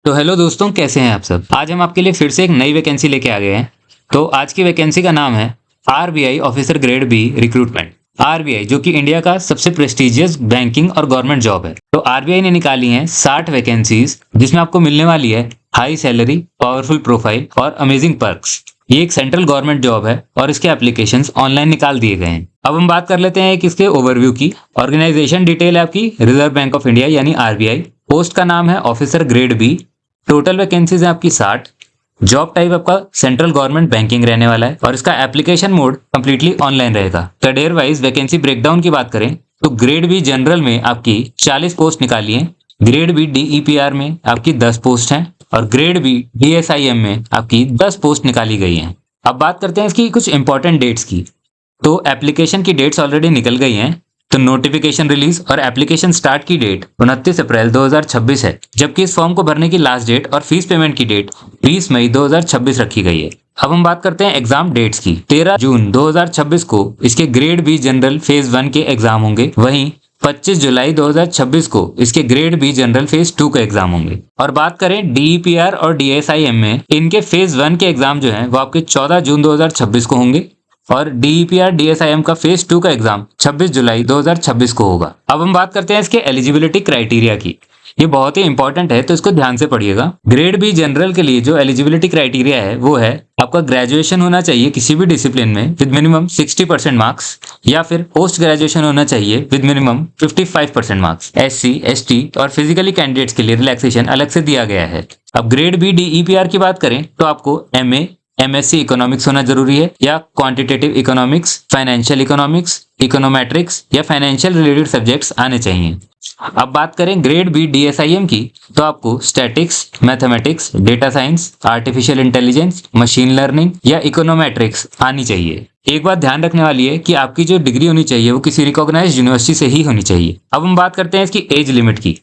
तो हेलो दोस्तों, कैसे हैं आप सब। आज हम आपके लिए फिर से एक नई वैकेंसी लेके आ गए हैं। तो आज की वैकेंसी का नाम है RBI officer grade B recruitment. RBI जो कि इंडिया का सबसे प्रेस्टिजियस बैंकिंग और गवर्नमेंट जॉब है। तो आरबीआई ने निकाली हैं 60 वैकेंसीज, जिसमें आपको मिलने वाली है हाई सैलरी, पावरफुल प्रोफाइल और अमेजिंग पर्क्स। ये एक सेंट्रल गवर्नमेंट जॉब है और इसके एप्लीकेशंस ऑनलाइन निकाल दिए गए हैं। अब हम बात कर लेते हैं कि इसके ओवरव्यू की। ऑर्गेनाइजेशन डिटेल है आपकी रिजर्व बैंक ऑफ इंडिया यानी आरबीआई। पोस्ट का नाम है officer grade B. Total vacancies है आपकी 60। जॉब टाइप आपका सेंट्रल गवर्नमेंट बैंकिंग रहने वाला है और इसका एप्लीकेशन मोड कंप्लीटली ऑनलाइन रहेगा। कैडर वाइज वैकेंसी ब्रेकडाउन की बात करें तो ग्रेड बी जनरल में आपकी 40 पोस्ट निकाली है। ग्रेड बी डीईपीआर में आपकी 10 पोस्ट हैं और ग्रेड बी डीएसआईएम में आपकी 10 पोस्ट निकाली गई हैं। अब बात करते हैं इसकी कुछ इंपॉर्टेंट डेट्स की। तो एप्लीकेशन की डेट्स ऑलरेडी निकल गई हैं। तो नोटिफिकेशन रिलीज और एप्लीकेशन स्टार्ट की डेट 29 अप्रैल 2026 है, जबकि इस फॉर्म को भरने की लास्ट डेट और फीस पेमेंट की डेट 20 मई 2026 रखी गई है। अब हम बात करते हैं एग्जाम डेट्स की। 13 जून 2026 को इसके ग्रेड बी जनरल फेज 1 के एग्जाम होंगे। वहीं 25 जुलाई 2026 को इसके ग्रेड बी जनरल फेज 2 के एग्जाम होंगे। और बात करें डीईपीआर और डीएसआईएम में, इनके फेज 1 के एग्जाम जो है वो आपके 14 जून 2026 को होंगे और डीईपीआर डीएसआईएम का फेज 2 का एग्जाम 26 जुलाई 2026 को होगा। अब हम बात करते हैं इसके एलिजिबिलिटी क्राइटेरिया की। ये बहुत ही इंपॉर्टेंट है तो इसको ध्यान से पढ़िएगा। ग्रेड बी जनरल के लिए जो एलिजिबिलिटी क्राइटेरिया है वो है आपका ग्रेजुएशन होना चाहिए किसी भी डिसिप्लिन में विद मिनिमम 60% मार्क्स, या फिर पोस्ट ग्रेजुएशन होना चाहिए with minimum 55% marks. SC, ST और फिजिकली कैंडिडेट्स के लिए रिलैक्सेशन अलग से दिया गया है। अब ग्रेड बी डीईपीआर की बात करें तो आपको एमए, एमएससी इकोनॉमिक्स होना जरूरी है, या quantitative economics, financial economics, econometrics या फाइनेंशियल रिलेटेड सब्जेक्ट्स आने चाहिए। अब बात करें ग्रेड बी डीएसआईएम की तो आपको statics, mathematics, data science, artificial intelligence, machine learning या इकोनोमेट्रिक्स आनी चाहिए। एक बात ध्यान रखने वाली है कि आपकी जो डिग्री होनी चाहिए वो किसी रिकॉग्नाइज्ड यूनिवर्सिटी से ही होनी चाहिए। अब हम बात करते हैं इसकी एज लिमिट की।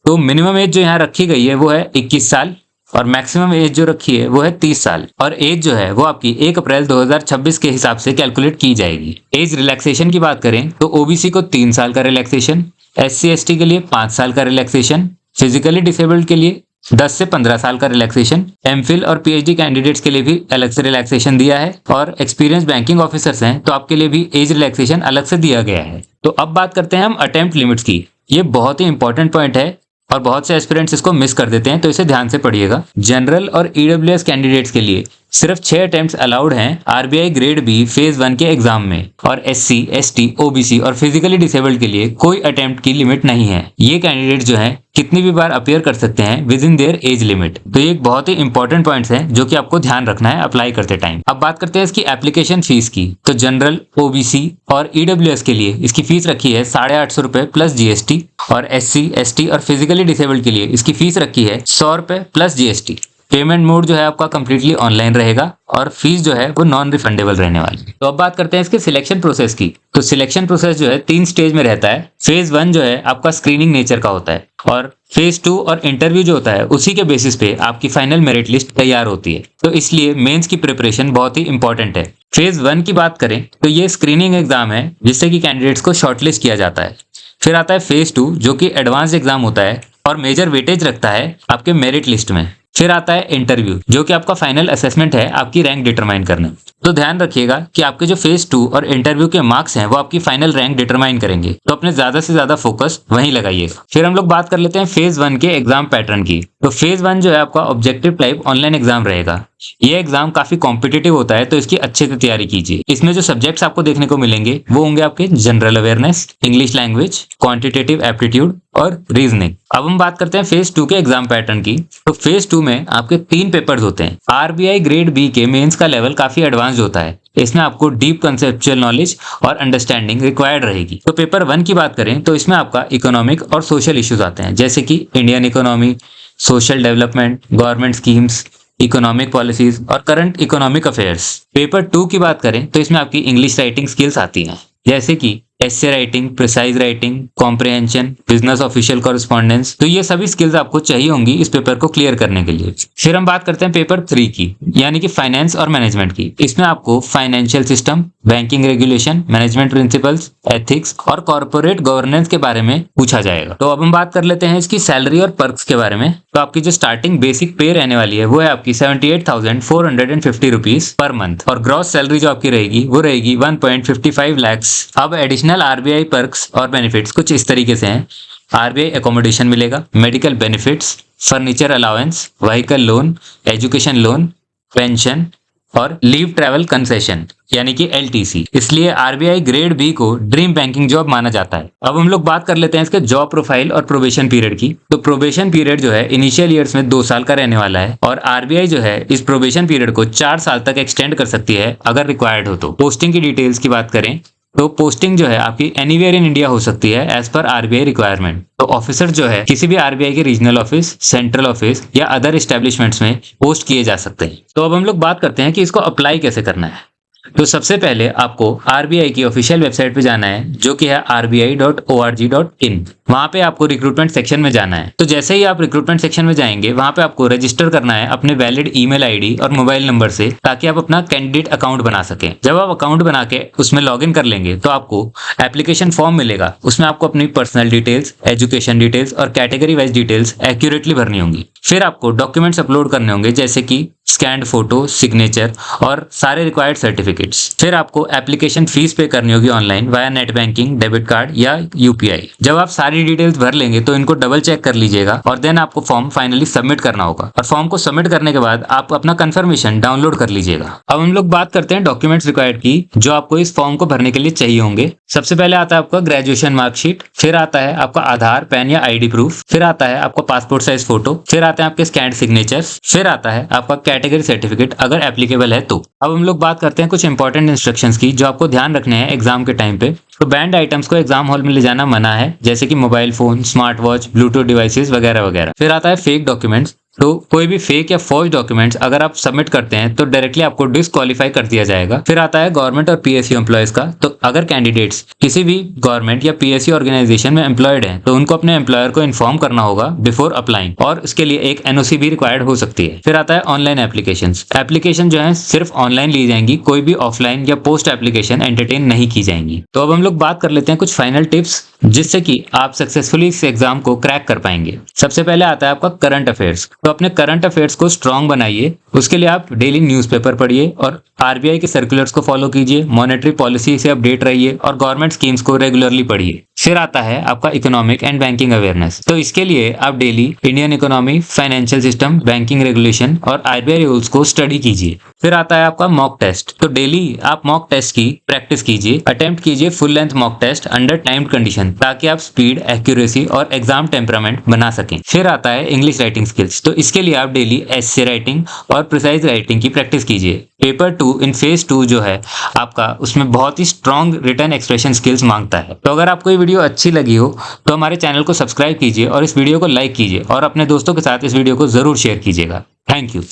तो मिनिमम एज जो यहाँ रखी गई है वो है 21 साल और मैक्सिमम एज जो रखी है वो है 30 साल। और एज जो है वो आपकी 1 अप्रैल 2026 के हिसाब से कैलकुलेट की जाएगी। एज रिलैक्सेशन की बात करें तो ओबीसी को 3 साल का रिलैक्सेशन, एससी एसटी के लिए 5 साल का रिलैक्सेशन, फिजिकली डिसेबल्ड के लिए 10 से 15 साल का रिलैक्सेशन, एमफिल और पीएचडी कैंडिडेट्स के लिए भी अलग से रिलैक्सेशन दिया है, और एक्सपीरियंस बैंकिंग ऑफिसर्स हैं तो आपके लिए भी एज रिलैक्सेशन अलग से दिया गया है। तो अब बात करते हैं हम अटेम्प्ट लिमिट्स की। ये बहुत ही इंपॉर्टेंट पॉइंट है और बहुत से एस्पिरेंट्स इसको मिस कर देते हैं, तो इसे ध्यान से पढ़िएगा। जनरल और ईडब्ल्यूएस कैंडिडेट्स के लिए सिर्फ 6 अटेम्प्ट्स अलाउड हैं आरबीआई ग्रेड बी फेज 1 के एग्जाम में, और एससी, एसटी, ओबीसी और फिजिकली डिसेबल्ड के लिए कोई अटेम्प्ट की लिमिट नहीं है। ये कैंडिडेट जो है कितनी भी बार अपीयर कर सकते हैं with in their age limit. तो ये एक बहुत ही इंपॉर्टेंट पॉइंट्स हैं जो कि आपको ध्यान रखना है अप्लाई करते टाइम। अब बात करते हैं इसकी एप्लीकेशन फीस की। तो जनरल, ओबीसी और ईडब्ल्यूएस के लिए इसकी फीस रखी है 850 रुपए प्लस जीएसटी, और एससी, एसटी और फिजिकली डिसेबल्ड के लिए इसकी फीस रखी है 100 रुपए प्लस जीएसटी। पेमेंट मोड जो है आपका कंप्लीटली ऑनलाइन रहेगा और फीस जो है वो नॉन रिफंडेबल रहने वाली है। तो अब बात करते हैं इसके सिलेक्शन प्रोसेस की। तो सिलेक्शन प्रोसेस जो है 3 स्टेज में रहता है। फेज 1 जो है आपका स्क्रीनिंग नेचर का होता है, और फेज 2 और इंटरव्यू जो होता है उसी के बेसिस पे आपकी फाइनल मेरिट लिस्ट तैयार होती है। तो इसलिए मेंस की प्रिपरेशन बहुत ही इंपॉर्टेंट है। फेज 1 की बात करें तो ये स्क्रीनिंग एग्जाम है जिससे कि कैंडिडेट्स को शॉर्टलिस्ट किया जाता है। फिर आता है फेज 2 जो कि एडवांस एग्जाम होता है और मेजर वेटेज रखता है आपके मेरिट लिस्ट में। फिर आता है इंटरव्यू जो कि आपका फाइनल असेसमेंट है आपकी रैंक डिटरमाइन करने। तो ध्यान रखिएगा कि आपके जो फेज 2 और इंटरव्यू के मार्क्स हैं वो आपकी फाइनल रैंक डिटरमाइन करेंगे, तो अपने ज्यादा से ज्यादा फोकस वहीं लगाइएगा। फिर हम लोग बात कर लेते हैं फेज 1 के एग्जाम पैटर्न की। तो फेज 1 जो है आपका ऑब्जेक्टिव टाइप ऑनलाइन एग्जाम रहेगा। ये एग्जाम काफी कॉम्पिटिटिव होता है तो इसकी अच्छे से तैयारी कीजिए। इसमें जो सब्जेक्ट्स आपको देखने को मिलेंगे वो होंगे आपके general awareness, English language, quantitative aptitude और रीजनिंग। अब हम बात करते हैं फेज 2 के एग्जाम पैटर्न की। तो फेज 2 में आपके 3 पेपर्स होते हैं। आरबीआई ग्रेड बी के मेंस का लेवल काफी एडवांस होता है। इसमें आपको डीप कंसेप्चुअल नॉलेज और अंडरस्टैंडिंग रिक्वायर्ड रहेगी। तो पेपर 1 की बात करें तो इसमें आपका इकोनॉमिक और सोशल इश्यूज आते हैं, जैसे कि Indian economy, social development, government schemes, economic policies और करंट इकोनॉमिक अफेयर्स। पेपर 2 की बात करें तो इसमें आपकी इंग्लिश राइटिंग स्किल्स आती हैं, जैसे कि essay writing, precise writing, comprehension, business official correspondence. तो ये सभी स्किल्स आपको चाहिए होंगी इस पेपर को क्लियर करने के लिए। फिर हम बात करते हैं पेपर 3 की, यानी कि फाइनेंस और मैनेजमेंट की। इसमें आपको financial system, banking regulation, management principles, ethics और कॉर्पोरेट गवर्नेंस के बारे में पूछा जाएगा। तो अब हम बात कर लेते हैं इसकी सैलरी और पर्क्स के बारे में। तो आपकी जो स्टार्टिंग बेसिक पे रहने वाली है वो है आपकी 78,450 रुपीज पर मंथ, और ग्रॉस सैलरी जो आपकी रहेगी वो रहेगी 1.55 lakhs। अब एडिशनल आरबीआई पर्क्स और बेनिफिट्स कुछ इस तरीके से हैं। आरबीआई एकोमोडेशन मिलेगा, medical benefits, furniture allowance, vehicle loan, education loan, pension और लीव ट्रैवल कंसेशन यानी कि एलटीसी। इसलिए आरबीआई ग्रेड बी को ड्रीम बैंकिंग जॉब माना जाता है। अब हम लोग बात कर लेते हैं इसके जॉब प्रोफाइल और प्रोबेशन पीरियड की। तो प्रोबेशन पीरियड जो है इनिशियल ईयर्स में 2 साल का रहने वाला है, और आरबीआई जो है इस प्रोबेशन पीरियड को 4 साल तक एक्सटेंड कर सकती है अगर रिक्वायर्ड हो तो। पोस्टिंग की डिटेल्स की बात करें तो पोस्टिंग जो है आपकी एनीवेयर इन इंडिया हो सकती है एज पर आरबीआई रिक्वायरमेंट। तो ऑफिसर जो है किसी भी आरबीआई के रीजनल ऑफिस, सेंट्रल ऑफिस या अदर एस्टेब्लिशमेंट्स में पोस्ट किए जा सकते हैं। तो अब हम लोग बात करते हैं कि इसको अप्लाई कैसे करना है। तो सबसे पहले आपको आरबीआई की ऑफिशियल वेबसाइट पे जाना है जो कि है rbi.org.in। वहां पे आपको रिक्रूटमेंट सेक्शन में जाना है। तो जैसे ही आप रिक्रूटमेंट सेक्शन में जाएंगे वहां पे आपको रजिस्टर करना है अपने वैलिड ईमेल आईडी और मोबाइल नंबर से, ताकि आप अपना कैंडिडेट अकाउंट बना सकें। जब आप अकाउंट बना के उसमें लॉगिन कर लेंगे तो आपको एप्लीकेशन फॉर्म मिलेगा। उसमें आपको अपनी पर्सनल डिटेल्स, एजुकेशन डिटेल्स और कैटेगरी वाइज डिटेल्स एक्यूरेटली भरनी होंगी। फिर आपको डॉक्यूमेंट्स अपलोड करने होंगे जैसे कि स्कैन्ड फोटो, सिग्नेचर और सारे रिक्वायर्ड सर्टिफिकेट्स। फिर आपको एप्लीकेशन फीस पे करनी होगी online via net banking, debit card या यूपीआई। जब आप सारी डिटेल्स भर लेंगे तो इनको डबल चेक कर लीजिएगा और देन आपको फॉर्म फाइनली सबमिट करना होगा। और फॉर्म को सबमिट करने के बाद आप अपना कंफर्मेशन डाउनलोड कर लीजिएगा। अब हम लोग बात करते हैं डॉक्यूमेंट्स रिक्वायर्ड की जो आपको इस फॉर्म को भरने के लिए चाहिए होंगे। सबसे पहले आता है आपका ग्रेजुएशन मार्कशीट, फिर आता है आपका आधार, पैन या आईडी प्रूफ, फिर आता है आपका पासपोर्ट साइज फोटो, फिर आते हैं आपके स्कैन्ड सिग्नेचर्स, फिर आता है आपका कैटेगरी सर्टिफिकेट अगर एप्लीकेबल है तो। अब हम लोग बात करते हैं कुछ इंपॉर्टेंट इंस्ट्रक्शंस की जो आपको ध्यान रखने हैं एग्जाम के टाइम पे। तो बैंड आइटम्स को एग्जाम हॉल में ले जाना मना है, जैसे कि mobile phone, smart watch, Bluetooth devices वगैरह वगैरह। फिर आता है फेक डॉक्यूमेंट्स। तो कोई भी फेक या फॉल्स डॉक्यूमेंट्स अगर आप सबमिट करते हैं तो डायरेक्टली आपको डिस्क्वालीफाई कर दिया जाएगा। फिर आता है गवर्नमेंट और पीएसयू एम्प्लॉयज का। तो अगर कैंडिडेट्स किसी भी गवर्नमेंट या पीएसयू ऑर्गेनाइजेशन में एम्प्लॉयड हैं तो उनको अपने एम्प्लॉयर को इन्फॉर्म करना होगा बिफोर अप्लाइंग, और उसके लिए एक एनओसी भी रिक्वायर्ड हो सकती है। फिर आता है ऑनलाइन एप्लीकेशंस। एप्लीकेशन जो है सिर्फ ऑनलाइन ली जाएंगी, कोई भी ऑफलाइन या पोस्ट एप्लीकेशन एंटरटेन नहीं की जाएंगी। तो अब हम लोग बात कर लेते हैं कुछ फाइनल टिप्स जिससे कि आप सक्सेसफुली इस एग्जाम को क्रैक कर पाएंगे। सबसे पहले आता है आपका करंट अफेयर्स। तो अपने करंट अफेयर्स को स्ट्रांग बनाइए। उसके लिए आप डेली न्यूज़पेपर पढ़िए और आरबीआई के सर्कुलर्स को फॉलो कीजिए, मॉनेटरी पॉलिसी से अपडेट रहिए और गवर्नमेंट स्कीम्स को रेगुलरली पढ़िए। फिर आता है आपका इकोनॉमिक एंड बैंकिंग अवेयरनेस। तो इसके लिए आप daily Indian economy, financial system, banking regulation और आरबीआई रूल्स को स्टडी कीजिए। फिर आता है आपका मॉक टेस्ट। तो डेली आप मॉक टेस्ट की प्रैक्टिस कीजिए, अटेम्प्ट कीजिए full length mock test under timed condition, ताकि आप स्पीड, एक्यूरेसी और एग्जाम टेम्परामेंट बना सकें। फिर आता है इंग्लिश राइटिंग स्किल्स। तो इसके लिए आप डेली एस्से राइटिंग और प्रिसाइज राइटिंग की प्रैक्टिस कीजिए। पेपर 2 इन फेज 2 जो है आपका, उसमें बहुत ही स्ट्रॉन्ग रिटर्न एक्सप्रेशन स्किल्स मांगता है। तो अगर आपको ये वीडियो अच्छी लगी हो तो हमारे चैनल को सब्सक्राइब कीजिए और इस वीडियो को लाइक कीजिए और अपने दोस्तों के साथ इस वीडियो को जरूर शेयर कीजिएगा। Thank you.